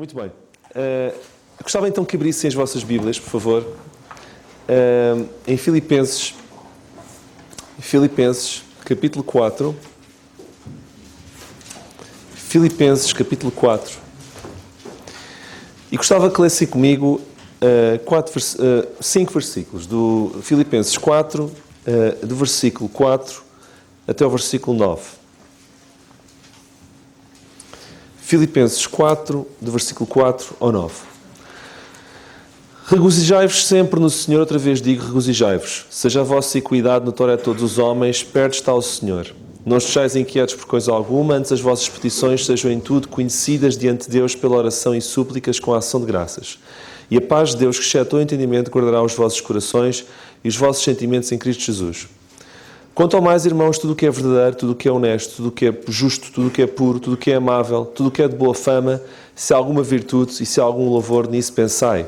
Muito bem. Gostava então que abrissem as vossas Bíblias, por favor, em Filipenses, capítulo 4. Filipenses, capítulo 4. E gostava que lessem comigo 5 versículos, do Filipenses 4, do versículo 4 até o versículo 9. Filipenses 4, do versículo 4 ao 9. Regozijai-vos sempre no Senhor, outra vez digo, regozijai-vos. Seja a vossa equidade notória a todos os homens, perto está o Senhor. Não estejais inquietos por coisa alguma, antes as vossas petições sejam em tudo conhecidas diante de Deus pela oração e súplicas com a ação de graças. E a paz de Deus, que excede todo entendimento, guardará os vossos corações e os vossos sentimentos em Cristo Jesus. Quanto ao mais, irmãos, tudo o que é verdadeiro, tudo o que é honesto, tudo o que é justo, tudo o que é puro, tudo o que é amável, tudo o que é de boa fama, se há alguma virtude e se há algum louvor, nisso pensai.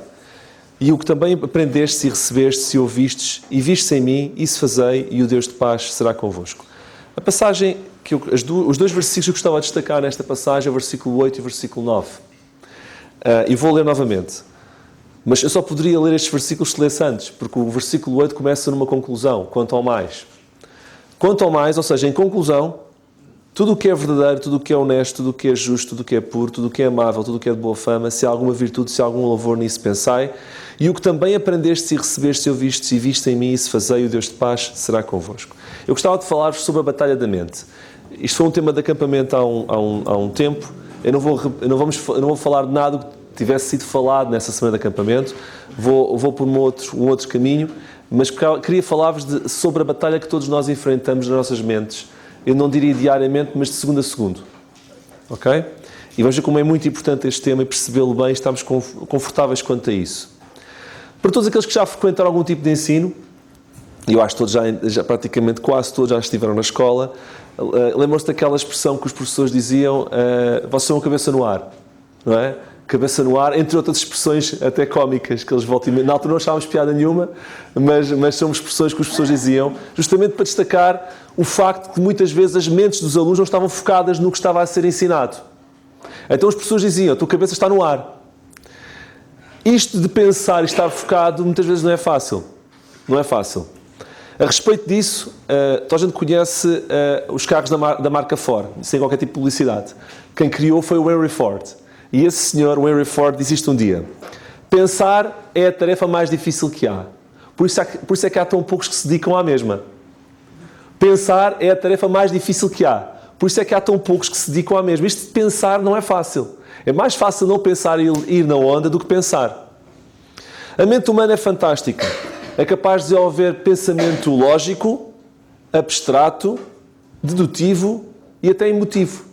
E o que também aprendestes e recebestes e ouvistes e vistes em mim, isso fazei, e o Deus de paz será convosco. A passagem, os dois versículos que eu gostava de destacar nesta passagem é o versículo 8 e o versículo 9. E vou ler novamente. Mas eu só poderia ler estes versículos se lesse antes, porque o versículo 8 começa numa conclusão, quanto ao mais. Quanto ao mais, ou seja, em conclusão, tudo o que é verdadeiro, tudo o que é honesto, tudo o que é justo, tudo o que é puro, tudo o que é amável, tudo o que é de boa fama, se há alguma virtude, se há algum louvor, nisso pensai. E o que também aprendestes e recebestes e ouvistes e viste em mim, isso fazei, o Deus de paz será convosco. Eu gostava de falar-vos sobre a batalha da mente. Isto foi um tema de acampamento há um tempo. Eu não vou falar de nada que tivesse sido falado nessa semana de acampamento. Vou por um outro caminho. Mas queria falar-vos sobre a batalha que todos nós enfrentamos nas nossas mentes. Eu não diria diariamente, mas de segundo a segundo. Ok? E vamos ver como é muito importante este tema e percebê-lo bem, estamos confortáveis quanto a isso. Para todos aqueles que já frequentaram algum tipo de ensino, e eu acho que todos já praticamente quase todos já estiveram na escola, lembram-se daquela expressão que os professores diziam, vocês são a cabeça no ar, não é? Cabeça no ar, entre outras expressões até cómicas, que eles voltam. Na altura não achávamos piada nenhuma, mas são expressões que as pessoas diziam, justamente para destacar o facto de que muitas vezes as mentes dos alunos não estavam focadas no que estava a ser ensinado. Então as pessoas diziam, a tua cabeça está no ar. Isto de pensar e estar focado muitas vezes não é fácil. Não é fácil. A respeito disso, toda a gente conhece os carros da marca Ford, sem qualquer tipo de publicidade. Quem criou foi o Henry Ford. E esse senhor, o Henry Ford, disse isto um dia. Pensar é a tarefa mais difícil que há. Por isso é que há tão poucos que se dedicam à mesma. Pensar é a tarefa mais difícil que há. Por isso é que há tão poucos que se dedicam à mesma. Isto de pensar não é fácil. É mais fácil não pensar e ir na onda do que pensar. A mente humana é fantástica. É capaz de desenvolver pensamento lógico, abstrato, dedutivo e até emotivo.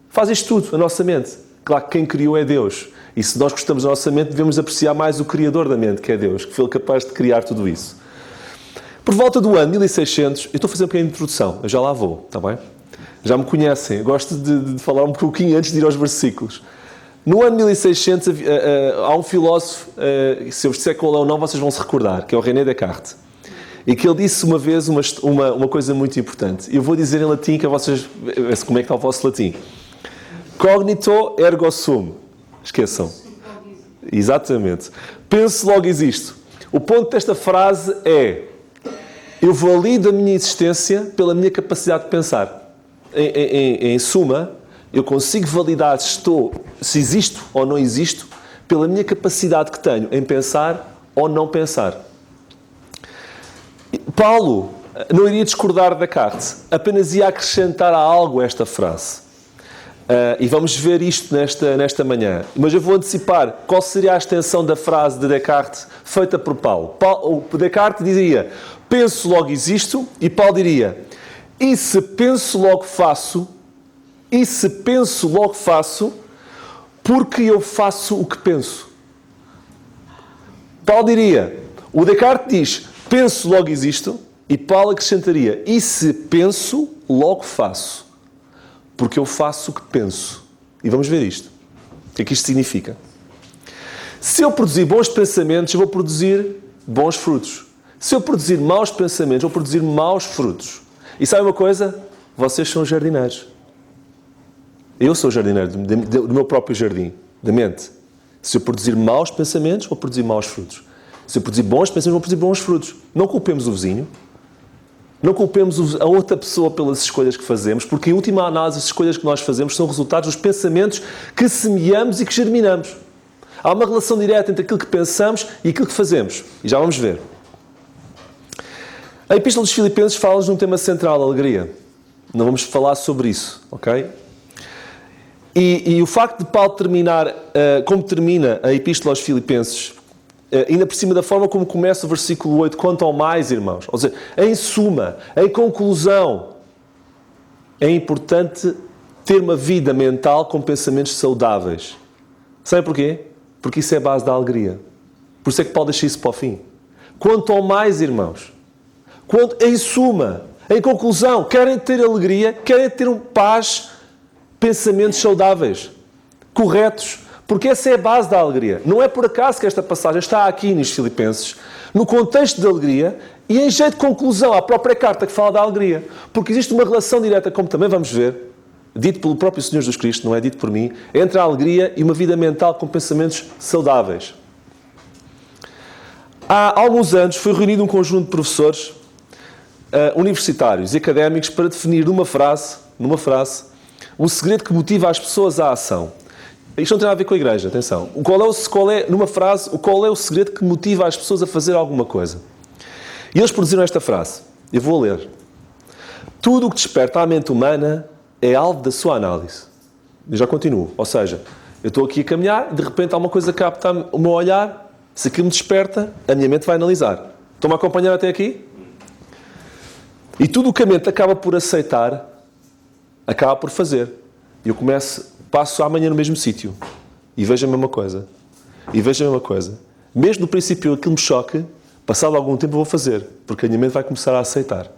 Faz isto tudo, a nossa mente. Claro que quem criou é Deus. E se nós gostamos da nossa mente, devemos apreciar mais o Criador da mente, que é Deus, que foi capaz de criar tudo isso. Por volta do ano 1600, eu estou a fazer uma pequena introdução, eu já lá vou, está bem? Já me conhecem, eu gosto de falar um pouquinho antes de ir aos versículos. No ano 1600, há um filósofo, se eu vos disser qual é ou não, vocês vão se recordar, que é o René Descartes. E que ele disse uma vez uma coisa muito importante. Eu vou dizer em latim, que a vocês... Como é que está o vosso latim? Cognito ergo sum. Esqueçam. Exatamente. Penso, logo existo. O ponto desta frase é: eu valido a minha existência pela minha capacidade de pensar. Em suma, eu consigo validar se existo ou não existo pela minha capacidade que tenho em pensar ou não pensar. Paulo não iria discordar de Descartes, apenas ia acrescentar a algo esta frase. E vamos ver isto nesta manhã. Mas eu vou antecipar qual seria a extensão da frase de Descartes feita por Paulo. Descartes diria, penso, logo existo. E Paulo diria, e se penso, logo faço. E se penso, logo faço, porque eu faço o que penso. Paulo diria, o Descartes diz, penso, logo existo. E Paulo acrescentaria, e se penso, logo faço. Porque eu faço o que penso. E vamos ver isto. O que é que isto significa? Se eu produzir bons pensamentos, eu vou produzir bons frutos. Se eu produzir maus pensamentos, eu vou produzir maus frutos. E sabe uma coisa? Vocês são jardineiros. Eu sou jardineiro do meu próprio jardim. da mente. Se eu produzir maus pensamentos, vou produzir maus frutos. Se eu produzir bons pensamentos, vou produzir bons frutos. Não culpemos o vizinho. Não culpemos a outra pessoa pelas escolhas que fazemos, porque, em última análise, as escolhas que nós fazemos são resultados dos pensamentos que semeamos e que germinamos. Há uma relação direta entre aquilo que pensamos e aquilo que fazemos. E já vamos ver. A Epístola dos Filipenses fala-nos de um tema central, a alegria. Não vamos falar sobre isso, ok? E o facto de Paulo terminar como termina a Epístola aos Filipenses, ainda por cima da forma como começa o versículo 8, quanto ao mais, irmãos. Ou seja, em suma, em conclusão, é importante ter uma vida mental com pensamentos saudáveis. Sabe porquê? Porque isso é a base da alegria. Por isso é que Paulo deixa isso para o fim. Quanto ao mais, irmãos. Em suma, em conclusão, querem ter alegria, querem ter paz, pensamentos saudáveis, corretos. Porque essa é a base da alegria. Não é por acaso que esta passagem está aqui nos Filipenses, no contexto de alegria, e em jeito de conclusão, à própria carta que fala da alegria. Porque existe uma relação direta, como também vamos ver, dito pelo próprio Senhor Jesus Cristo, não é dito por mim, entre a alegria e uma vida mental com pensamentos saudáveis. Há alguns anos foi reunido um conjunto de professores universitários e académicos para definir numa frase, o segredo que motiva as pessoas à ação. Isto não tem nada a ver com a igreja, atenção. Qual é o segredo que motiva as pessoas a fazer alguma coisa? E eles produziram esta frase. Eu vou ler. Tudo o que desperta a mente humana é alvo da sua análise. Eu já continuo. Ou seja, eu estou aqui a caminhar e de repente há uma coisa que capta o meu olhar. Se aquilo me desperta, a minha mente vai analisar. Estão-me a acompanhar até aqui? E tudo o que a mente acaba por aceitar, acaba por fazer. E eu passo amanhã no mesmo sítio e vejo a mesma coisa. Mesmo no princípio aquilo me choque, passado algum tempo eu vou fazer, porque a minha mente vai começar a aceitar.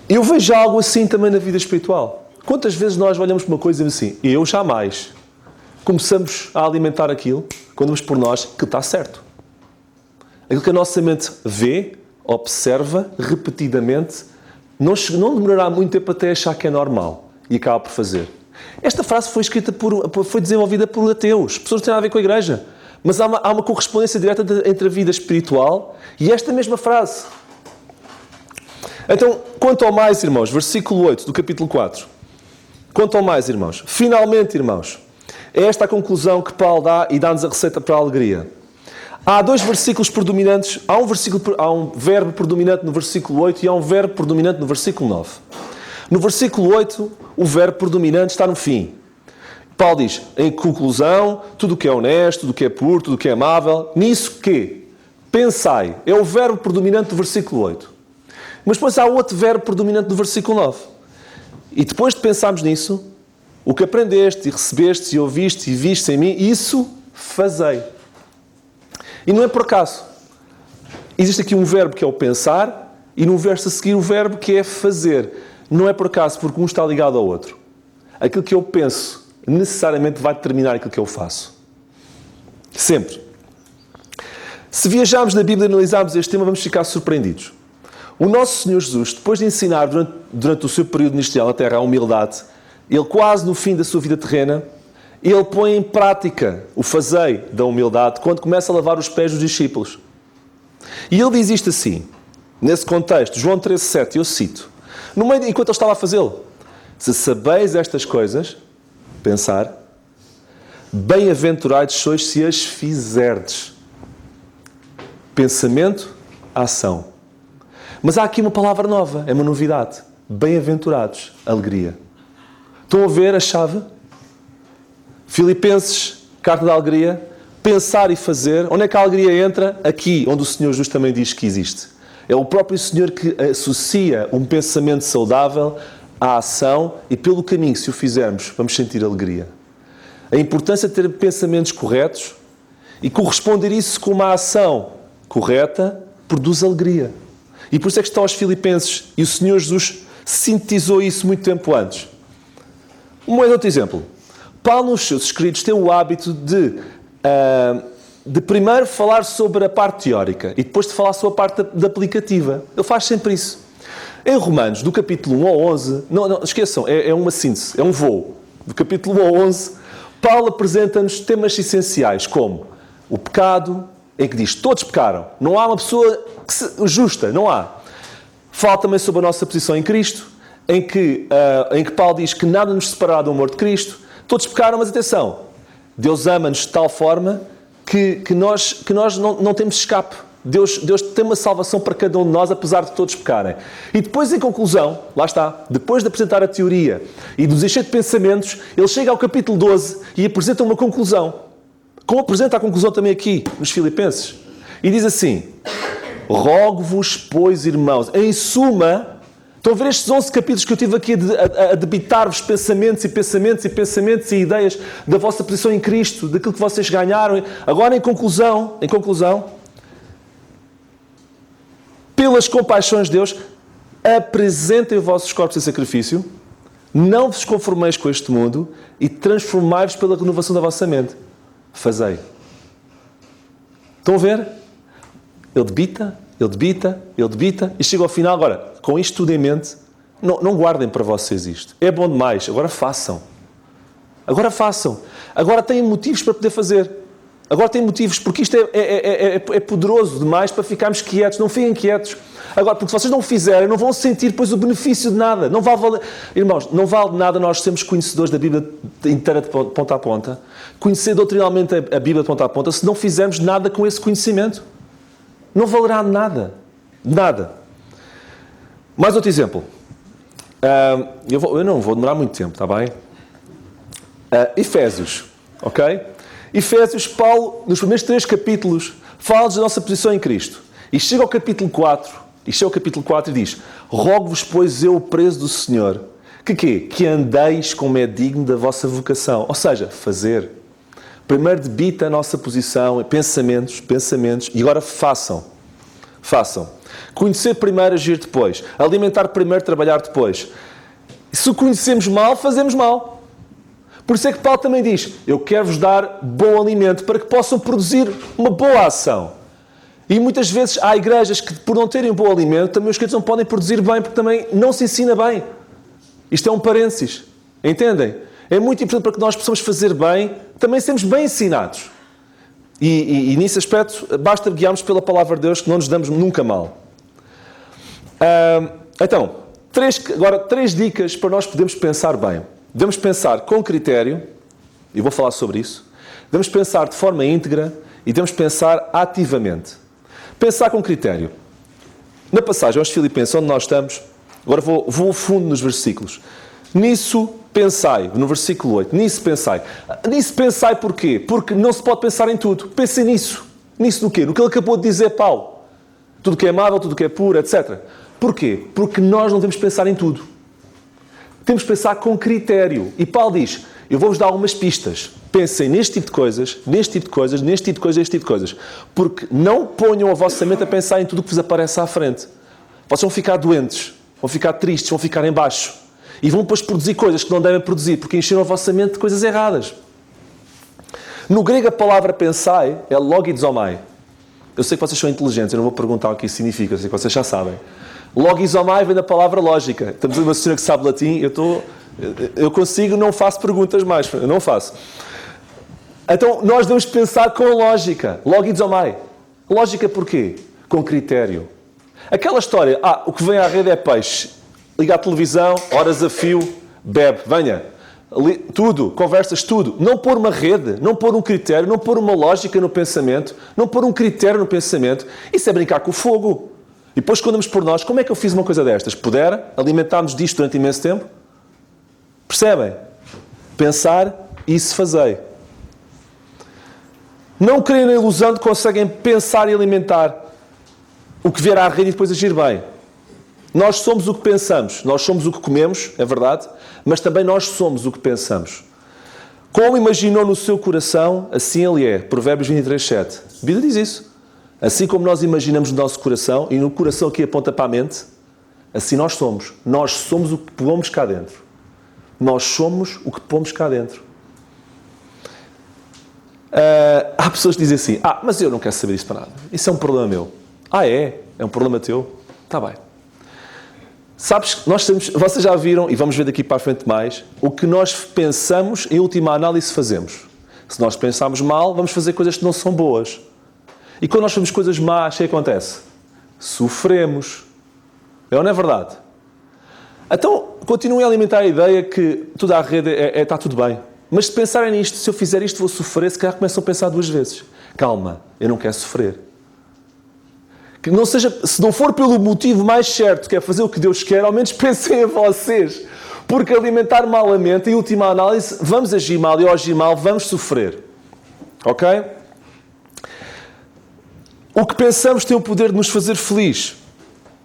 Eu vejo algo assim também na vida espiritual. Quantas vezes nós olhamos para uma coisa e dizemos assim, eu jamais. Começamos a alimentar aquilo, quando vamos por nós, que está certo. Aquilo que a nossa mente vê, observa, repetidamente, não demorará muito tempo até achar que é normal. E acaba por fazer. Esta frase foi foi desenvolvida por ateus. Pessoas que têm nada a ver com a igreja. Mas há uma correspondência direta entre a vida espiritual e esta mesma frase. Então, quanto ao mais, irmãos, versículo 8 do capítulo 4. Quanto ao mais, irmãos. Finalmente, irmãos, é esta a conclusão que Paulo dá e dá-nos a receita para a alegria. Há dois versículos predominantes. Há um verbo predominante no versículo 8 e há um verbo predominante no versículo 9. No versículo 8, o verbo predominante está no fim. Paulo diz, em conclusão, tudo o que é honesto, tudo o que é puro, tudo o que é amável, nisso que pensai. É o verbo predominante do versículo 8. Mas depois há outro verbo predominante do versículo 9. E depois de pensarmos nisso, o que aprendeste e recebeste e ouviste e viste em mim, isso fazei. E não é por acaso. Existe aqui um verbo que é o pensar e no verso a seguir o verbo que é fazer. Não é por acaso, porque um está ligado ao outro. Aquilo que eu penso necessariamente vai determinar aquilo que eu faço. Sempre. Se viajarmos na Bíblia e analisarmos este tema, vamos ficar surpreendidos. O nosso Senhor Jesus, depois de ensinar durante o seu período ministerial na Terra a humildade, ele quase no fim da sua vida terrena, ele põe em prática o fazei da humildade quando começa a lavar os pés dos discípulos. E ele diz isto assim, nesse contexto, João 13,7, eu cito, no meio, enquanto ele estava a fazê-lo, se sabeis estas coisas, pensar, bem-aventurados sois se as fizerdes. Pensamento, ação. Mas há aqui uma palavra nova, é uma novidade. Bem-aventurados, alegria. Estão a ver a chave? Filipenses, carta da alegria, pensar e fazer. Onde é que a alegria entra? Aqui, onde o Senhor Jesus também diz que existe. É o próprio Senhor que associa um pensamento saudável à ação e pelo caminho, se o fizermos, vamos sentir alegria. A importância de ter pensamentos corretos e corresponder isso com uma ação correta produz alegria. E por isso é que estão aos Filipenses e o Senhor Jesus sintetizou isso muito tempo antes. Um outro exemplo. Paulo, nos seus escritos, tem o hábito de primeiro falar sobre a parte teórica e depois de falar sobre a parte da aplicativa. Ele faz sempre isso. Em Romanos, do capítulo 1 ao 11, não esqueçam, é uma síntese, é um voo. do capítulo 1 ao 11, Paulo apresenta-nos temas essenciais, como o pecado, em que diz, todos pecaram. Não há uma pessoa justa, não há. Fala também sobre a nossa posição em Cristo, em que Paulo diz que nada nos separará do amor de Cristo. Todos pecaram, mas atenção, Deus ama-nos de tal forma que nós não temos escape. Deus tem uma salvação para cada um de nós, apesar de todos pecarem. E depois, em conclusão, lá está, depois de apresentar a teoria e dos encher de pensamentos, ele chega ao capítulo 12 e apresenta uma conclusão. Como apresenta a conclusão também aqui, nos Filipenses. E diz assim, rogo-vos, pois, irmãos, em suma, estão a ver estes 11 capítulos que eu tive aqui a debitar-vos pensamentos e ideias da vossa posição em Cristo, daquilo que vocês ganharam. Agora, em conclusão, pelas compaixões de Deus, apresentem os vossos corpos em sacrifício, não vos conformeis com este mundo e transformai-vos pela renovação da vossa mente. Fazei. Estão a ver? Ele debita e chega ao final. Agora, com isto tudo em mente, não guardem para vocês isto. É bom demais. Agora façam. Agora têm motivos para poder fazer. Agora têm motivos, porque isto é poderoso demais para ficarmos quietos. Não fiquem quietos. Agora, porque se vocês não o fizerem, não vão sentir depois o benefício de nada. Não vale valer... Irmãos, não vale de nada nós sermos conhecedores da Bíblia inteira de ponta a ponta, conhecer doutrinalmente a Bíblia de ponta a ponta, se não fizermos nada com esse conhecimento. Não valerá de nada. Nada. Mais outro exemplo. Eu não vou demorar muito tempo, está bem? Efésios, ok? Efésios, Paulo, nos primeiros 3 capítulos, fala da nossa posição em Cristo. E chega ao capítulo 4, e diz, rogo-vos, pois eu, preso do Senhor, que andeis como é digno da vossa vocação. Ou seja, fazer. Primeiro debita a nossa posição, pensamentos, e agora façam. Conhecer primeiro, agir depois. Alimentar primeiro, trabalhar depois. Se conhecemos mal, fazemos mal. Por isso é que Paulo também diz, eu quero-vos dar bom alimento para que possam produzir uma boa ação. E muitas vezes há igrejas que, por não terem um bom alimento, também os crentes não podem produzir bem, porque também não se ensina bem. Isto é um parênteses. Entendem? É muito importante para que nós possamos fazer bem, também sermos bem ensinados. E nesse aspecto, basta guiarmos pela palavra de Deus, que não nos damos nunca mal. Então, 3 dicas para nós podermos pensar bem. Devemos pensar com critério, e vou falar sobre isso. Devemos pensar de forma íntegra e devemos pensar ativamente. Pensar com critério. Na passagem aos Filipenses, onde nós estamos, agora vou fundo nos versículos. Nisso pensai, no versículo 8, nisso pensai. Nisso pensai porquê? Porque não se pode pensar em tudo. Pensem nisso. Nisso do quê? No que ele acabou de dizer, Paulo. Tudo que é amável, tudo que é puro, etc. Porquê? Porque nós não devemos pensar em tudo. Temos que pensar com critério. E Paulo diz, eu vou-vos dar algumas pistas. Pensem neste tipo de coisas, neste tipo de coisas, neste tipo de coisas, neste tipo de coisas. Porque não ponham a vossa mente a pensar em tudo o que vos aparece à frente. Vocês vão ficar doentes, vão ficar tristes, vão ficar em baixo. E vão depois produzir coisas que não devem produzir, porque encheram a vossa mente de coisas erradas. No grego a palavra pensai é logizomai. Eu sei que vocês são inteligentes, eu não vou perguntar o que isso significa, eu sei que vocês já sabem. Logizomai vem da palavra lógica. Estamos a uma senhora que sabe latim, eu consigo, não faço perguntas mais, eu não faço. Então, nós devemos pensar com lógica. Logizomai. Lógica porquê? Com critério. Aquela história, o que vem à rede é peixe. Liga a televisão, horas a fio, bebe, venha. Tudo, conversas, tudo. Não pôr uma rede, não pôr um critério, não pôr uma lógica no pensamento, não pôr um critério no pensamento. Isso é brincar com o fogo. E depois escondemos por nós, como é que eu fiz uma coisa destas? Pudera alimentar-nos disto durante imenso tempo? Percebem? Pensar e se fazer. Não creem na ilusão de que conseguem pensar e alimentar o que vier à rede e depois agir bem. Nós somos o que pensamos. Nós somos o que comemos, é verdade, mas também nós somos o que pensamos. Como imaginou no seu coração, assim ele é. Provérbios 23:7. A Bíblia diz isso. Assim como nós imaginamos no nosso coração, e no coração aqui aponta para a mente, assim nós somos. Nós somos o que pomos cá dentro. Nós somos o que pomos cá dentro. Há pessoas que dizem assim, mas eu não quero saber isso para nada. Isso é um problema meu. É? É um problema teu? Está bem. Sabes, vocês já viram, e vamos ver daqui para a frente mais, o que nós pensamos, em última análise, fazemos. Se nós pensarmos mal, vamos fazer coisas que não são boas. E quando nós fazemos coisas más, o que acontece? Sofremos. É ou não é verdade? Então, continuem a alimentar a ideia que tudo à rede está tudo bem. Mas se pensarem nisto, se eu fizer isto vou sofrer, se calhar começam a pensar duas vezes. Calma, eu não quero sofrer. Que não seja, se não for pelo motivo mais certo, que é fazer o que Deus quer, ao menos pensem em vocês. Porque alimentar mal a mente, em última análise, vamos agir mal e ao agir mal vamos sofrer. Ok? O que pensamos tem o poder de nos fazer feliz.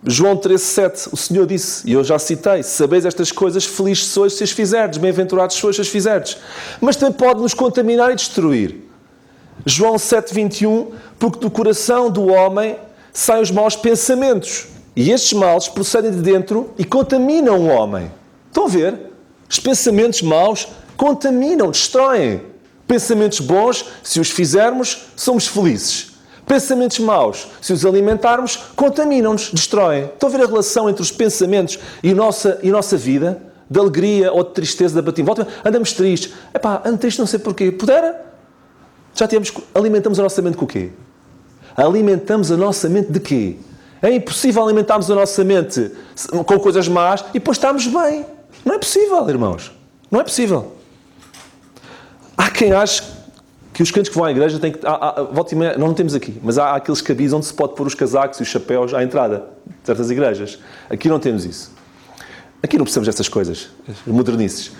João 13,7, o Senhor disse, e eu já citei, se sabeis estas coisas, felizes sois se as fizerdes, bem-aventurados sois se as fizerdes. Mas também pode nos contaminar e destruir. João 7,21, porque do coração do homem saem os maus pensamentos. E estes males procedem de dentro e contaminam o homem. Estão a ver? Os pensamentos maus contaminam, destroem. Pensamentos bons, se os fizermos, somos felizes. Pensamentos maus, se os alimentarmos, contaminam-nos, destroem. Estão a ver a relação entre os pensamentos e a nossa vida? De alegria ou de tristeza, de abatimento. Andamos tristes. Ando triste não sei porquê. Pudera? Alimentamos a nossa mente com o quê? Alimentamos a nossa mente de quê? É impossível alimentarmos a nossa mente com coisas más e depois estamos bem. Não é possível, irmãos. Não é possível. Há quem ache que os crentes que vão à igreja têm que... volta e meia, não temos aqui, mas há aqueles cabis onde se pode pôr os casacos e os chapéus à entrada de certas igrejas. Aqui não temos isso. Aqui não precisamos dessas coisas. Modernices.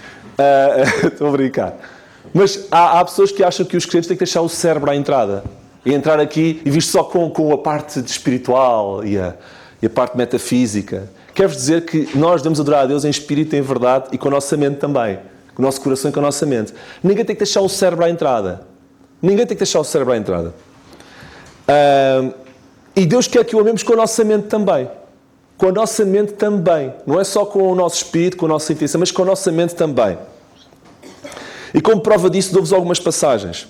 Estou a brincar. Mas há pessoas que acham que os crentes têm que deixar o cérebro à entrada. E entrar aqui e vir só com a parte espiritual e a parte metafísica. Quero-vos dizer que nós devemos adorar a Deus em espírito e em verdade e com a nossa mente também. Com o nosso coração e com a nossa mente. Ninguém tem que deixar o cérebro à entrada. Ninguém tem que deixar o cérebro à entrada. E Deus quer que o amemos com a nossa mente também. Com a nossa mente também. Não é só com o nosso espírito, com a nossa intenção, mas com a nossa mente também. E como prova disso, dou-vos algumas passagens.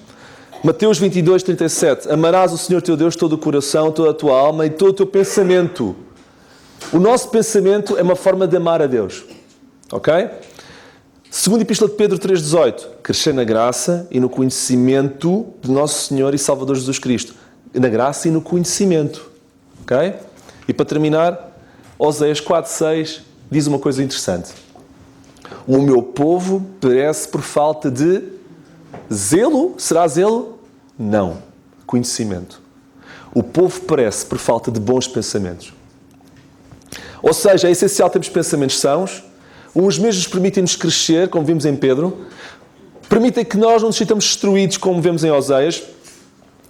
Mateus 22, 37. Amarás o Senhor teu Deus todo o coração, toda a tua alma e todo o teu pensamento. O nosso pensamento é uma forma de amar a Deus. Ok? Segunda Epístola de Pedro 3,18. Crescer na graça e no conhecimento de nosso Senhor e Salvador Jesus Cristo. Na graça e no conhecimento. Ok? E para terminar, Oséias 4,6 diz uma coisa interessante. O meu povo perece por falta de zelo. Será zelo? Não. Conhecimento. O povo perece por falta de bons pensamentos. Ou seja, é essencial termos pensamentos sãos. Os mesmos permitem-nos crescer, como vimos em Pedro. Permitem que nós não nos sintamos destruídos, como vemos em Oséias.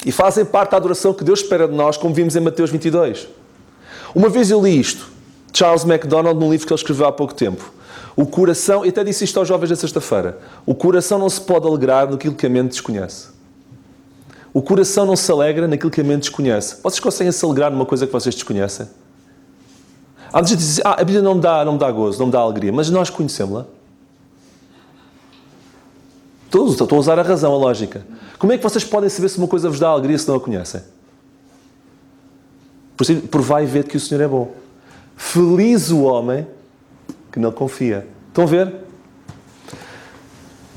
E fazem parte da adoração que Deus espera de nós, como vimos em Mateus 22. Uma vez eu li isto, Charles MacDonald, num livro que ele escreveu há pouco tempo. O coração, e até disse isto aos jovens da sexta-feira, o coração não se pode alegrar naquilo que a mente desconhece. O coração não se alegra naquilo que a mente desconhece. Vocês conseguem se alegrar numa coisa que vocês desconhecem? Há gente que diz, a Bíblia não me dá gozo, não me dá alegria, mas nós conhecemos-la. Estou a usar a razão, a lógica. Como é que vocês podem saber se uma coisa vos dá alegria se não a conhecem? Provai e vede que o Senhor é bom. Feliz o homem que não confia. Estão a ver?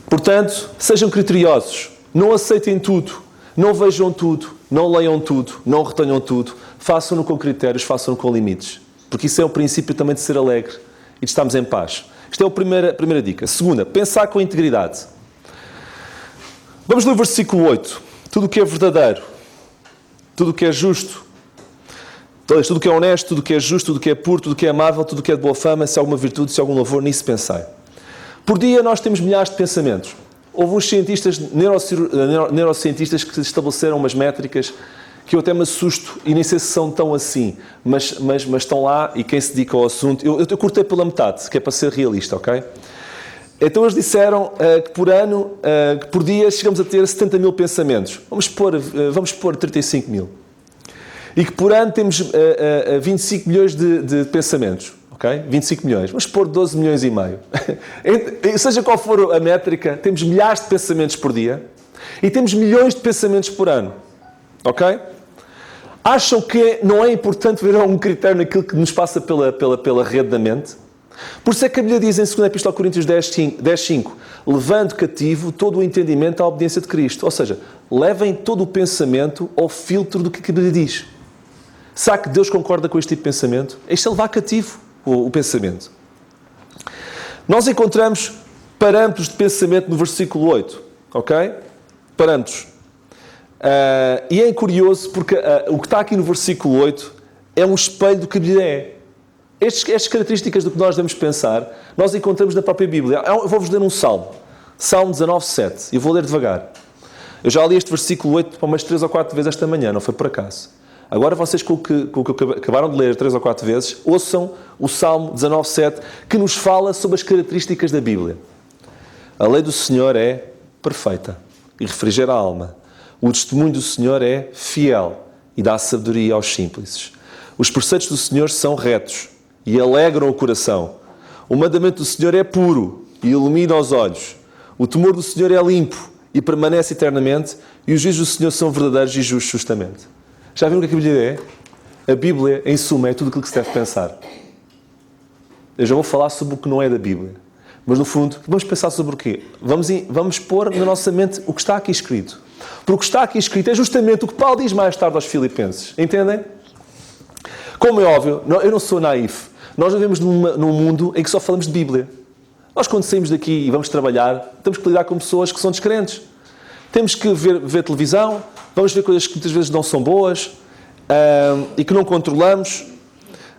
Portanto, sejam criteriosos. Não aceitem tudo. Não vejam tudo. Não leiam tudo. Não retenham tudo. Façam-no com critérios, façam-no com limites. Porque isso é o princípio também de ser alegre e de estarmos em paz. Isto é a primeira dica. Segunda, pensar com integridade. Vamos ler o versículo 8. Tudo o que é verdadeiro, tudo o que é justo, tudo o que é honesto, tudo o que é justo, tudo o que é puro, tudo o que é amável, tudo o que é de boa fama, se há alguma virtude, se há algum louvor, nisso pensai. Por dia nós temos milhares de pensamentos. Houve uns cientistas, neurocientistas que estabeleceram umas métricas que eu até me assusto e nem sei se são tão assim, mas estão lá e quem se dedica ao assunto... Eu cortei pela metade, que é para ser realista, ok? Então eles disseram que por ano, que por dia chegamos a ter 70 mil pensamentos. Vamos pôr 35 mil. E que por ano temos 25 milhões de pensamentos. Ok? 25 milhões. Vamos pôr 12 milhões e meio. Seja qual for a métrica, temos milhares de pensamentos por dia e temos milhões de pensamentos por ano. Ok? Acham que não é importante ver algum critério naquilo que nos passa pela rede da mente? Por isso é que a Bíblia diz em 2 Epístola a Coríntios 10:5, levando cativo todo o entendimento à obediência de Cristo. Ou seja, levem todo o pensamento ao filtro do que a Bíblia diz. Será que Deus concorda com este tipo de pensamento? Isto é levar cativo o pensamento. Nós encontramos parâmetros de pensamento no versículo 8. Ok? Parâmetros. E é curioso porque o que está aqui no versículo 8 é um espelho do que a Bíblia é. Estas características do que nós devemos pensar, nós encontramos na própria Bíblia. Eu vou-vos ler um salmo. Salmo 19:7. Eu vou ler devagar. Eu já li este versículo 8 umas 3 ou 4 vezes esta manhã, não foi por acaso. Agora vocês, com o que acabaram de ler 3 ou 4 vezes, ouçam o Salmo 19:7, que nos fala sobre as características da Bíblia. A lei do Senhor é perfeita e refrigera a alma. O testemunho do Senhor é fiel e dá sabedoria aos simples. Os preceitos do Senhor são retos e alegram o coração. O mandamento do Senhor é puro e ilumina os olhos. O temor do Senhor é limpo e permanece eternamente, e os juízos do Senhor são verdadeiros e justos justamente. Já viram o que a Bíblia é? A Bíblia, em suma, é tudo aquilo que se deve pensar. Eu já vou falar sobre o que não é da Bíblia. Mas, no fundo, vamos pensar sobre o quê? Vamos pôr na nossa mente o que está aqui escrito. Porque o que está aqui escrito é justamente o que Paulo diz mais tarde aos Filipenses. Entendem? Como é óbvio, eu não sou naif. Nós vivemos num mundo em que só falamos de Bíblia. Nós, quando saímos daqui e vamos trabalhar, temos que lidar com pessoas que são descrentes. Temos que ver televisão, vamos ver coisas que muitas vezes não são boas e que não controlamos.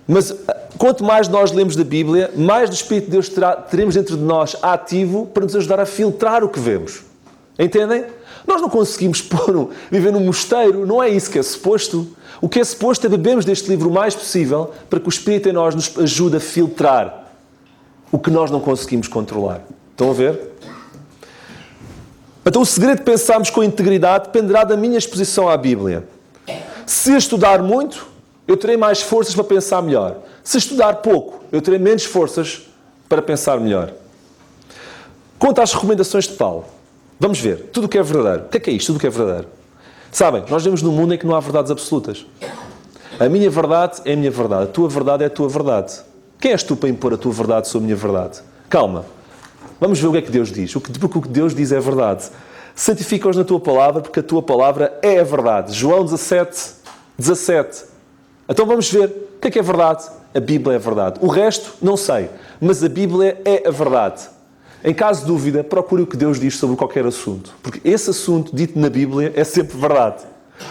Mas quanto mais nós lemos da Bíblia, mais do Espírito de Deus teremos dentro de nós ativo para nos ajudar a filtrar o que vemos. Entendem? Nós não conseguimos viver num mosteiro, não é isso que é suposto. O que é suposto é bebermos deste livro o mais possível para que o Espírito em nós nos ajude a filtrar o que nós não conseguimos controlar. Estão a ver? Então o segredo de pensarmos com integridade dependerá da minha exposição à Bíblia. Se estudar muito, eu terei mais forças para pensar melhor. Se estudar pouco, eu terei menos forças para pensar melhor. Quanto às recomendações de Paulo, vamos ver. Tudo o que é verdadeiro. O que é isto? Tudo o que é verdadeiro. Sabem, nós vivemos num mundo em que não há verdades absolutas. A minha verdade é a minha verdade. A tua verdade é a tua verdade. Quem és tu para impor a tua verdade sobre a minha verdade? Calma. Vamos ver o que é que Deus diz. Porque o que Deus diz é verdade. Santifica-os na tua palavra, porque a tua palavra é a verdade. João 17:17. Então vamos ver o que é verdade. A Bíblia é a verdade. O resto, não sei. Mas a Bíblia é a verdade. Em caso de dúvida, procure o que Deus diz sobre qualquer assunto. Porque esse assunto dito na Bíblia é sempre verdade.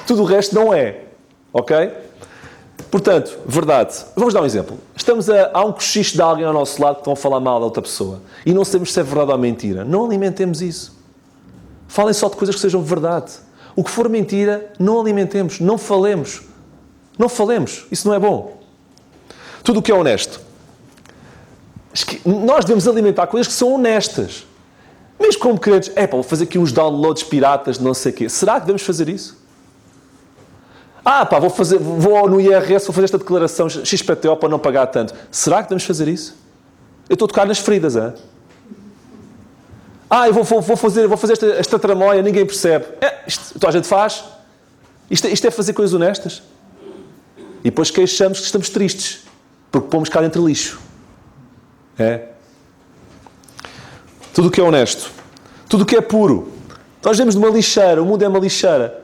Tudo o resto não é. Ok? Portanto, verdade. Vamos dar um exemplo. Há um cochicho de alguém ao nosso lado que estão a falar mal da outra pessoa. E não sabemos se é verdade ou mentira. Não alimentemos isso. Falem só de coisas que sejam verdade. O que for mentira, não alimentemos. Não falemos. Não falemos. Isso não é bom. Tudo o que é honesto. Nós devemos alimentar coisas que são honestas. Mesmo como crentes, vou fazer aqui uns downloads piratas de não sei o quê. Será que devemos fazer isso? Vou no IRS, vou fazer esta declaração XPTO para não pagar tanto. Será que devemos fazer isso? Eu estou a tocar nas feridas, é? Eu vou fazer esta tramóia, ninguém percebe. A gente faz. Isto é fazer coisas honestas. E depois queixamos que estamos tristes. Porque pomos cá dentro lixo. É? Tudo o que é honesto. Tudo o que é puro. Nós vemos numa lixeira. O mundo é uma lixeira.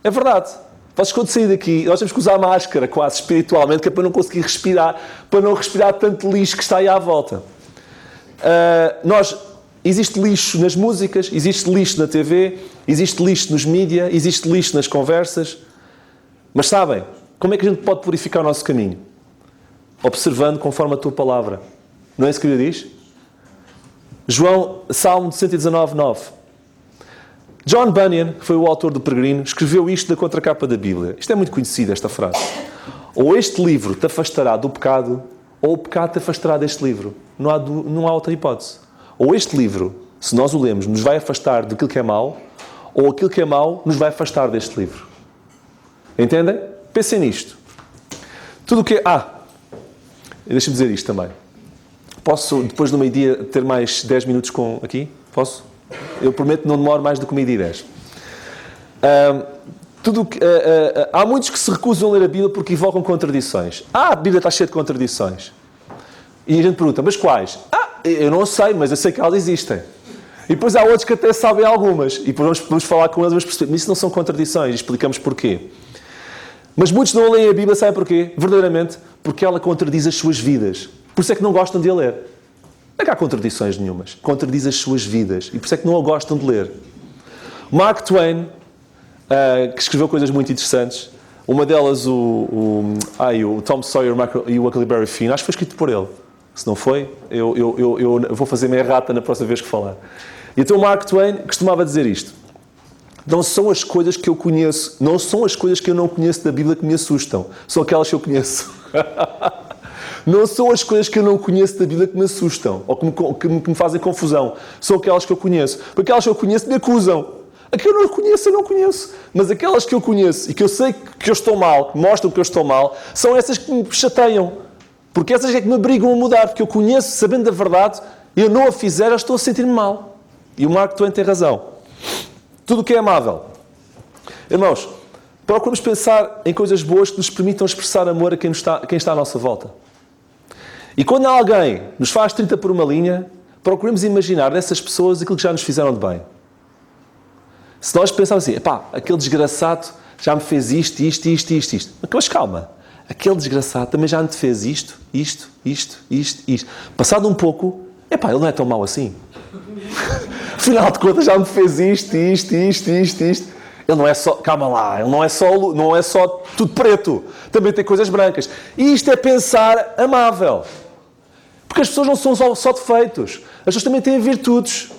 É verdade. Vocês, quando sair daqui, nós temos que usar máscara, quase espiritualmente, que é para não conseguir respirar, para não respirar tanto lixo que está aí à volta. Existe lixo nas músicas, existe lixo na TV, existe lixo nos mídias, existe lixo nas conversas. Mas sabem, como é que a gente pode purificar o nosso caminho? Observando conforme a tua palavra. Não é isso que ele diz? Salmo 119:9. John Bunyan, que foi o autor do Peregrino, escreveu isto na contracapa da Bíblia. Isto é muito conhecido, esta frase. Ou este livro te afastará do pecado, ou o pecado te afastará deste livro. Não há outra hipótese. Ou este livro, se nós o lemos, nos vai afastar daquilo que é mau, ou aquilo que é mau nos vai afastar deste livro. Entendem? Pensem nisto. Tudo o que é... deixa-me dizer isto também. Posso, depois do meio-dia, ter mais 10 minutos aqui? Posso? Eu prometo que não demoro mais do que meio-dia e 10. Há muitos que se recusam a ler a Bíblia porque evocam contradições. A Bíblia está cheia de contradições. E a gente pergunta, mas quais? Eu não sei, mas eu sei que elas existem. E depois há outros que até sabem algumas. E depois vamos falar com eles, vamos perceber. Mas isso não são contradições. E explicamos porquê. Mas muitos não leem a Bíblia, sabem porquê? Verdadeiramente, porque ela contradiz as suas vidas. Por isso é que não gostam de a ler. Não é que há contradições nenhumas. Contradiz as suas vidas. E por isso é que não a gostam de ler. Mark Twain, que escreveu coisas muito interessantes. Uma delas, o Tom Sawyer e o Huckleberry Finn. Acho que foi escrito por ele. Se não foi, eu vou fazer meia rata na próxima vez que falar. E então o Mark Twain costumava dizer isto. Não são as coisas que eu conheço, não são as coisas que eu não conheço da Bíblia que me assustam. São aquelas que eu conheço. Não são as coisas que eu não conheço da Bíblia que me assustam ou que me fazem confusão. São aquelas que eu conheço. Porque aquelas que eu conheço me acusam. A que eu não conheço, eu não conheço. Mas aquelas que eu conheço e que eu sei que eu estou mal, que mostram que eu estou mal, são essas que me chateiam. Porque essas é que me obrigam a mudar. Porque eu conheço, sabendo da verdade, e eu não a fizer, eu estou a sentir-me mal. E o Mark Twain tem razão. Tudo o que é amável. Irmãos, procuramos pensar em coisas boas que nos permitam expressar amor a quem está à nossa volta. E quando alguém nos faz 30 por uma linha, procuremos imaginar nessas pessoas aquilo que já nos fizeram de bem. Se nós pensarmos assim, aquele desgraçado já me fez isto. Mas calma, aquele desgraçado também já me fez isto. Passado um pouco, ele não é tão mau assim. Afinal de contas já me fez isto. Ele não é só, calma lá, ele não é só tudo preto. Também tem coisas brancas. E isto é pensar amável. Porque as pessoas não são só defeitos. As pessoas também têm virtudes.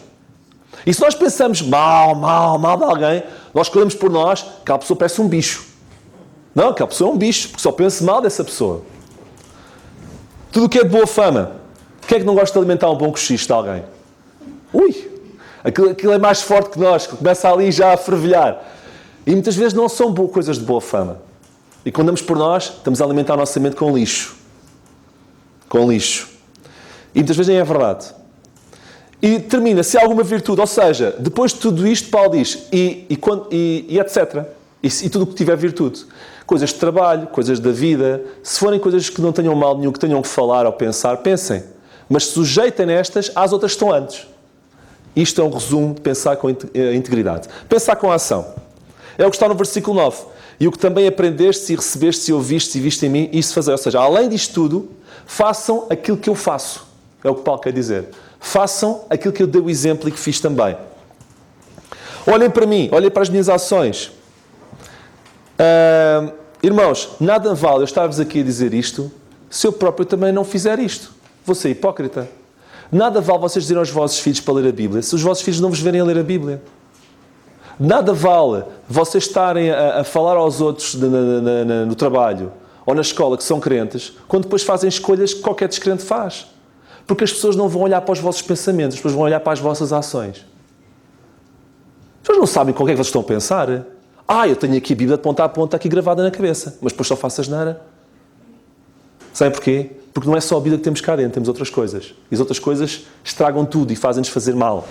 E se nós pensamos mal de alguém, nós escolhemos por nós, aquela pessoa parece um bicho. Não, aquela pessoa é um bicho, porque só pensa mal dessa pessoa. Tudo o que é de boa fama. Quem é que não gosta de alimentar um bom cochicho de alguém? Aquilo é mais forte que nós, que começa ali já a fervilhar. E muitas vezes não são coisas de boa fama. E quando damos por nós, estamos a alimentar a nossa mente com lixo. E muitas vezes nem é verdade. E termina, se há alguma virtude, ou seja, depois de tudo isto, Paulo diz, e etc. E tudo o que tiver virtude. Coisas de trabalho, coisas da vida, se forem coisas que não tenham mal nenhum, que tenham que falar ou pensar, pensem. Mas sujeitem nestas às outras que estão antes. Isto é um resumo de pensar com integridade. Pensar com ação. É o que está no versículo 9. E o que também aprendeste e recebeste e ouviste e viste em mim, isso fazer. Ou seja, além disto tudo, façam aquilo que eu faço. É o que Paulo quer dizer. Façam aquilo que eu dei o exemplo e que fiz também. Olhem para mim, olhem para as minhas ações. Irmãos, nada vale eu estar-vos aqui a dizer isto se eu próprio também não fizer isto. Vou ser hipócrita. Nada vale vocês dizerem aos vossos filhos para ler a Bíblia se os vossos filhos não vos verem a ler a Bíblia. Nada vale vocês estarem a falar aos outros no trabalho ou na escola que são crentes quando depois fazem escolhas que qualquer descrente faz. Porque as pessoas não vão olhar para os vossos pensamentos, as pessoas vão olhar para as vossas ações. As pessoas não sabem com o que é que vocês estão a pensar. Eu tenho aqui a Bíblia de ponta a ponta aqui gravada na cabeça, mas depois só faço asneira. Sabem porquê? Porque não é só a Bíblia que temos cá dentro, temos outras coisas. E as outras coisas estragam tudo e fazem-nos fazer mal.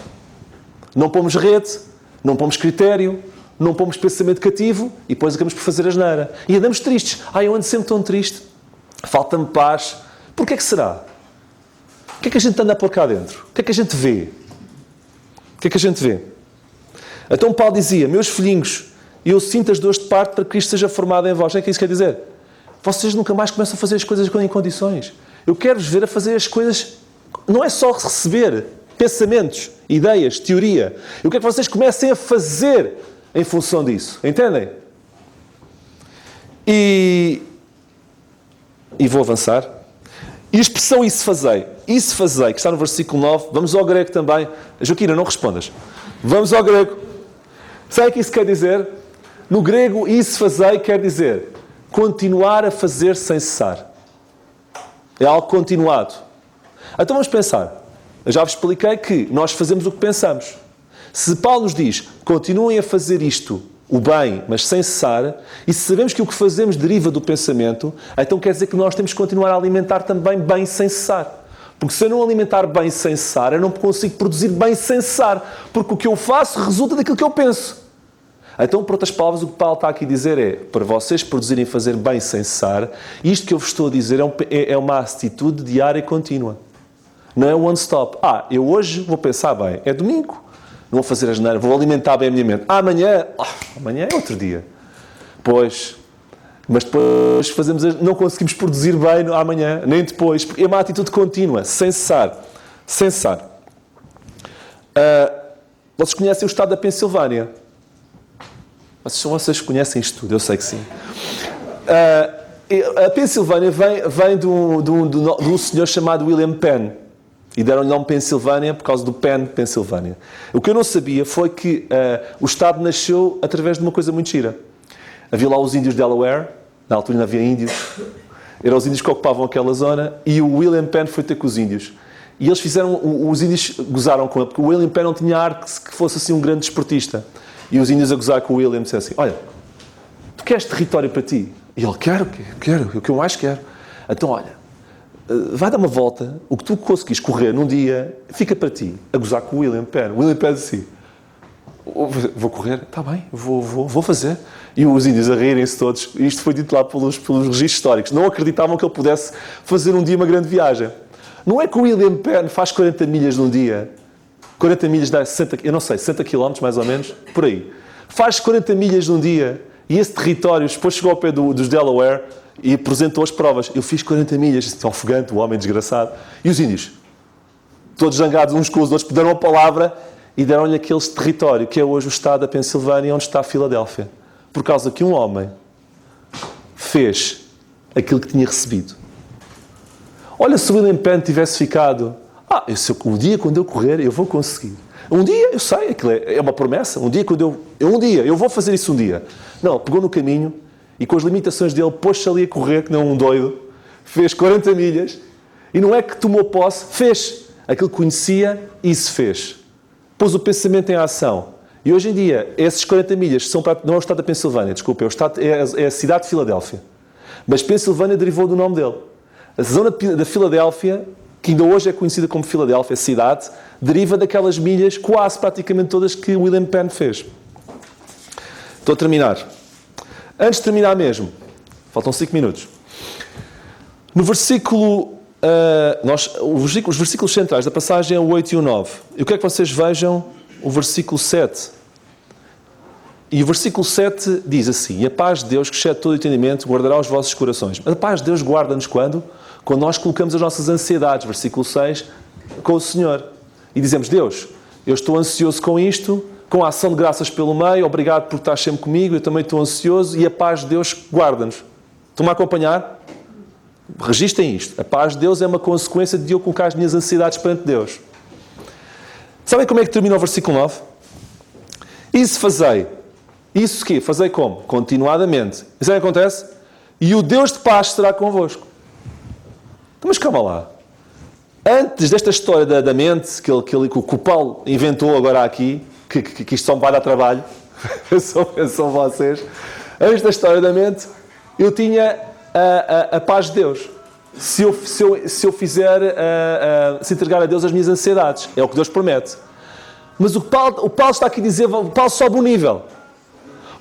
Não pomos rede, não pomos critério, não pomos pensamento cativo e depois acabamos por fazer asneira. E andamos tristes. Eu ando sempre tão triste. Falta-me paz. Porquê é que será? O que é que a gente anda a pôr cá dentro? O que é que a gente vê? Então Paulo dizia, meus filhinhos, eu sinto as dores de parto para que Cristo seja formado em vós. O que é que isso quer dizer? Vocês nunca mais começam a fazer as coisas em condições. Eu quero-vos ver a fazer as coisas... Não é só receber pensamentos, ideias, teoria. Eu quero que vocês comecem a fazer em função disso. Entendem? E vou avançar. E a expressão isso fazei, que está no versículo 9, vamos ao grego também. Joaquina, não respondas. Vamos ao grego. Sabe o que isso quer dizer? No grego, isso fazei quer dizer continuar a fazer sem cessar. É algo continuado. Então vamos pensar. Eu já vos expliquei que nós fazemos o que pensamos. Se Paulo nos diz, continuem a fazer isto, o bem, mas sem cessar, e se sabemos que o que fazemos deriva do pensamento, então quer dizer que nós temos que continuar a alimentar também bem sem cessar. Porque se eu não alimentar bem sem cessar, eu não consigo produzir bem sem cessar. Porque o que eu faço resulta daquilo que eu penso. Então, por outras palavras, o que Paulo está aqui a dizer é, para vocês produzirem e fazer bem sem cessar, isto que eu vos estou a dizer é uma atitude diária e contínua. Não é one stop. Eu hoje vou pensar bem, é domingo, não vou fazer asneira, vou alimentar bem a minha mente. Amanhã é outro dia. Mas depois não conseguimos produzir bem amanhã, nem depois, porque é uma atitude contínua, sem cessar. Sem cessar. Vocês conhecem o estado da Pensilvânia? Vocês conhecem isto tudo, eu sei que sim. A Pensilvânia vem de um senhor chamado William Penn. E deram-lhe o nome Pensilvânia por causa do Penn, Pensilvânia. O que eu não sabia foi que o estado nasceu através de uma coisa muito gira. Havia lá os índios de Delaware, na altura não havia índios. Eram os índios que ocupavam aquela zona e o William Penn foi ter com os índios. E eles os índios gozaram com ele, porque o William Penn não tinha ar que fosse assim um grande desportista. E os índios a gozar com o William disseram assim, olha, tu queres território para ti? E ele, quero, o que eu mais quero. Então, olha, vai dar uma volta, o que tu conseguis correr num dia, fica para ti, a gozar com o William Penn. O William Penn disse assim, vou correr? Está bem, vou fazer. E os índios a rirem-se todos. Isto foi dito lá pelos registros históricos. Não acreditavam que ele pudesse fazer um dia uma grande viagem. Não é que o William Penn faz 40 milhas num dia. 40 milhas dá 60 km mais ou menos, por aí. Faz 40 milhas num dia. E esse território, depois chegou ao pé dos Delaware e apresentou as provas. Eu fiz 40 milhas. Esse ofegante, o homem desgraçado. E os índios, todos zangados uns com os outros, deram a palavra e deram-lhe aquele território, que é hoje o estado da Pensilvânia, onde está a Filadélfia. Por causa que um homem fez aquilo que tinha recebido. Olha, se o William Penn tivesse ficado, um dia quando eu correr, eu vou conseguir. Um dia, eu sei, aquilo é uma promessa. Um dia eu vou fazer isso um dia. Não, pegou no caminho e com as limitações dele, pôs-se ali a correr, que não um doido, fez 40 milhas e não é que tomou posse, fez aquilo que conhecia e se fez. Pôs o pensamento em ação. E hoje em dia, esses 40 milhas não é o estado da Pensilvânia, desculpa, é a cidade de Filadélfia. Mas Pensilvânia derivou do nome dele. A zona da Filadélfia, que ainda hoje é conhecida como Filadélfia, cidade, deriva daquelas milhas, quase praticamente todas, que William Penn fez. Estou a terminar. Antes de terminar mesmo, faltam 5 minutos. No versículo... os versículos centrais da passagem é o 8 e o 9. Eu quero que vocês vejam o versículo 7. E o versículo 7 diz assim: e a paz de Deus, que excede todo o entendimento, guardará os vossos corações. A paz de Deus guarda-nos quando? Quando nós colocamos as nossas ansiedades, versículo 6, com o Senhor. E dizemos, Deus, eu estou ansioso com isto, com a ação de graças pelo meio, obrigado por estar sempre comigo, eu também estou ansioso, e a paz de Deus guarda-nos. Estão-me a acompanhar? Registrem isto. A paz de Deus é uma consequência de eu colocar as minhas ansiedades perante Deus. Sabem como é que termina o versículo 9? Isso fazei. Isso o quê? Fazei como? Continuadamente. Isso é o que acontece? E o Deus de paz será convosco. Então, mas calma lá. Antes desta história da mente, que o Paulo inventou agora aqui, que isto só me vai dar trabalho, pensam vocês, antes da história da mente, eu tinha a paz de Deus. Se eu fizer, se entregar a Deus as minhas ansiedades. É o que Deus promete. Mas o Paulo está aqui a dizer, o Paulo sobe o nível.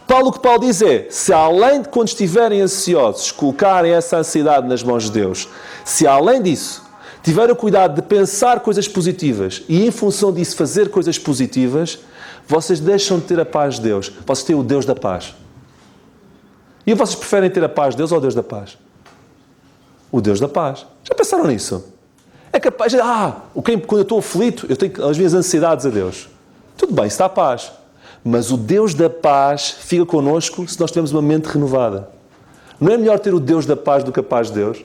O que Paulo diz é, se além de quando estiverem ansiosos, colocarem essa ansiedade nas mãos de Deus, se além disso, tiverem o cuidado de pensar coisas positivas e em função disso fazer coisas positivas, vocês deixam de ter a paz de Deus. Vocês têm o Deus da paz. E vocês preferem ter a paz de Deus ou o Deus da paz? O Deus da paz. Já pensaram nisso? É capaz de... quando eu estou aflito, eu tenho as minhas ansiedades a Deus. Tudo bem, está a paz. Mas o Deus da paz fica connosco se nós tivermos uma mente renovada. Não é melhor ter o Deus da paz do que a paz de Deus?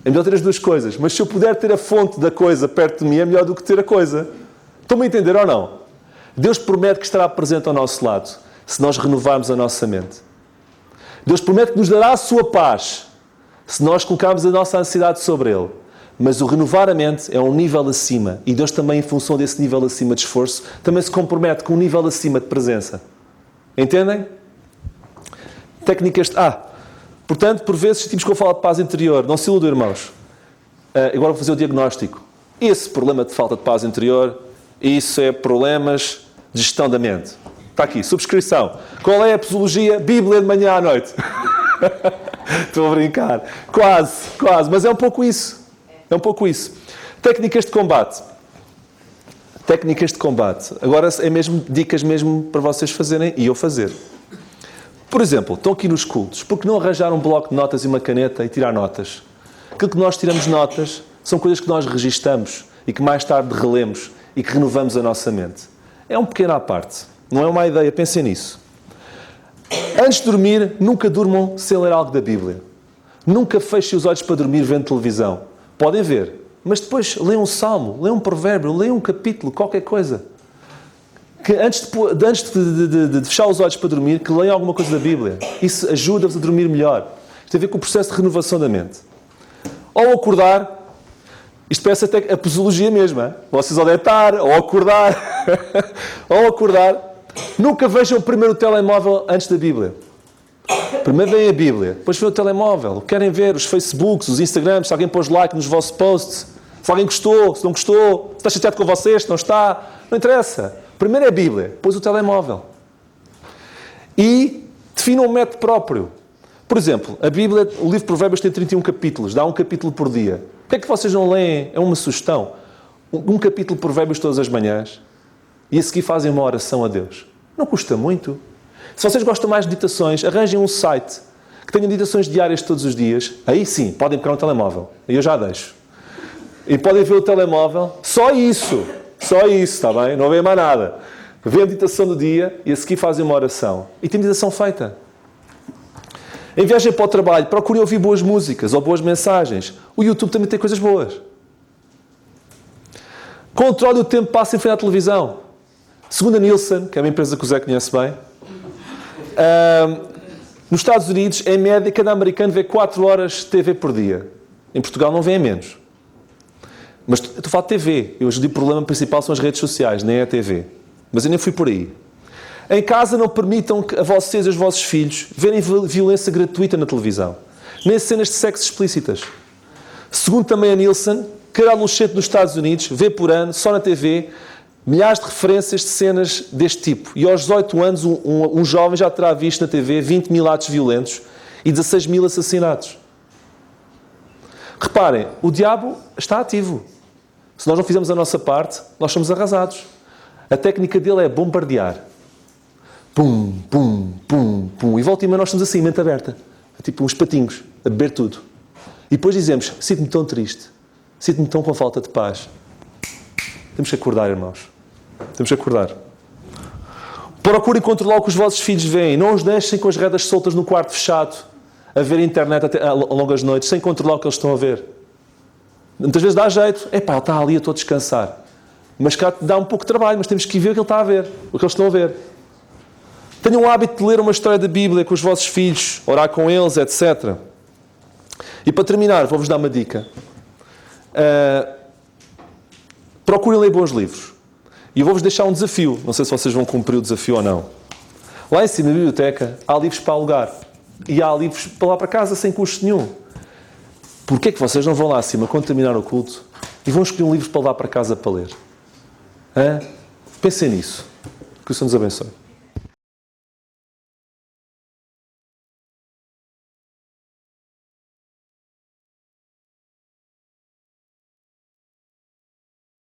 É melhor ter as duas coisas. Mas se eu puder ter a fonte da coisa perto de mim, é melhor do que ter a coisa. Estão-me a entender ou não? Deus promete que estará presente ao nosso lado se nós renovarmos a nossa mente. Deus promete que nos dará a sua paz se nós colocarmos a nossa ansiedade sobre Ele. Mas o renovar a mente é um nível acima. E Deus também, em função desse nível acima de esforço, também se compromete com um nível acima de presença. Entendem? Técnicas... portanto, por vezes, sentimos que eu falo de paz interior. Não se iludam, irmãos. Agora vou fazer o diagnóstico. Esse problema de falta de paz interior, isso é problemas de gestão da mente. Está aqui, subscrição. Qual é a posologia? Bíblia de manhã à noite. Estou a brincar. Quase, quase. Mas é um pouco isso. É um pouco isso. Técnicas de combate. Técnicas de combate. Agora é mesmo dicas mesmo para vocês fazerem e eu fazer. Por exemplo, estão aqui nos cultos. Por que não arranjar um bloco de notas e uma caneta e tirar notas? Aquilo que nós tiramos notas são coisas que nós registamos e que mais tarde relemos e que renovamos a nossa mente. É um pequeno à parte. Não é uma ideia. Pensem nisso. Antes de dormir, nunca durmam sem ler algo da Bíblia. Nunca fechem os olhos para dormir vendo televisão. Podem ver, mas depois leiam um salmo, leiam um provérbio, leiam um capítulo, qualquer coisa. Que antes de fechar os olhos para dormir, que leiam alguma coisa da Bíblia. Isso ajuda-vos a dormir melhor. Isto tem a ver com o processo de renovação da mente. Ao acordar, isto parece até a posologia mesmo, hein? Vocês ao deitar, ao acordar, ao acordar, nunca vejam primeiro o telemóvel antes da Bíblia. Primeiro vem a Bíblia, depois vem o telemóvel. Querem ver os Facebooks, os Instagrams, se alguém pôs like nos vossos posts, se alguém gostou, se não gostou, se está chateado com vocês, se não está, não interessa. Primeiro é a Bíblia, depois o telemóvel. E definam um método próprio. Por exemplo, a Bíblia, o livro de Provérbios tem 31 capítulos, dá um capítulo por dia. Porquê é que vocês não leem? É uma sugestão. Um capítulo de Provérbios todas as manhãs e a seguir fazem uma oração a Deus. Não custa muito. Se vocês gostam mais de meditações, arranjem um site que tenha meditações diárias todos os dias. Aí sim, podem pegar um telemóvel. Aí eu já deixo. E podem ver o telemóvel. Só isso, está bem? Não vê mais nada. Vê a meditação do dia e a seguir fazem uma oração. E tem meditação feita. Em viagem para o trabalho, procurem ouvir boas músicas ou boas mensagens. O YouTube também tem coisas boas. Controle o tempo que passa em frente à televisão. Segundo a Nielsen, que é uma empresa que o Zé conhece bem, nos Estados Unidos, em média, cada americano vê 4 horas de TV por dia. Em Portugal não vê menos. Mas eu estou a falar de TV. Hoje o problema principal são as redes sociais, nem é a TV. Mas eu nem fui por aí. Em casa não permitam a vocês e aos vossos filhos verem violência gratuita na televisão. Nem cenas de sexo explícitas. Segundo também a Nielsen, cada adolescente nos Estados Unidos vê por ano, só na TV, milhares de referências de cenas deste tipo. E aos 18 anos, um jovem já terá visto na TV 20 mil atos violentos e 16 mil assassinatos. Reparem, o diabo está ativo. Se nós não fizermos a nossa parte, nós somos arrasados. A técnica dele é bombardear. Pum, pum, pum, pum. E volta e meia nós estamos assim, mente aberta. Tipo uns patinhos, a beber tudo. E depois dizemos, sinto-me tão triste. Sinto-me tão com falta de paz. Temos que acordar, irmãos. Temos que acordar. Procurem controlar o que os vossos filhos veem. Não os deixem com as rédeas soltas no quarto fechado, a ver a internet até a longas noites, sem controlar o que eles estão a ver. Muitas vezes dá jeito. Epá, ele está ali, eu estou a descansar. Mas cá dá um pouco de trabalho, mas temos que ver o que ele está a ver, o que eles estão a ver. Tenham o hábito de ler uma história da Bíblia com os vossos filhos, orar com eles, etc. E para terminar, vou-vos dar uma dica. Procurem ler bons livros. E eu vou-vos deixar um desafio. Não sei se vocês vão cumprir o desafio ou não. Lá em cima, na biblioteca, há livros para alugar. E há livros para lá para casa, sem custo nenhum. Porquê é que vocês não vão lá acima, quando terminar o culto, e vão escolher um livro para levar para casa para ler? Pensem nisso. Que o Senhor nos abençoe.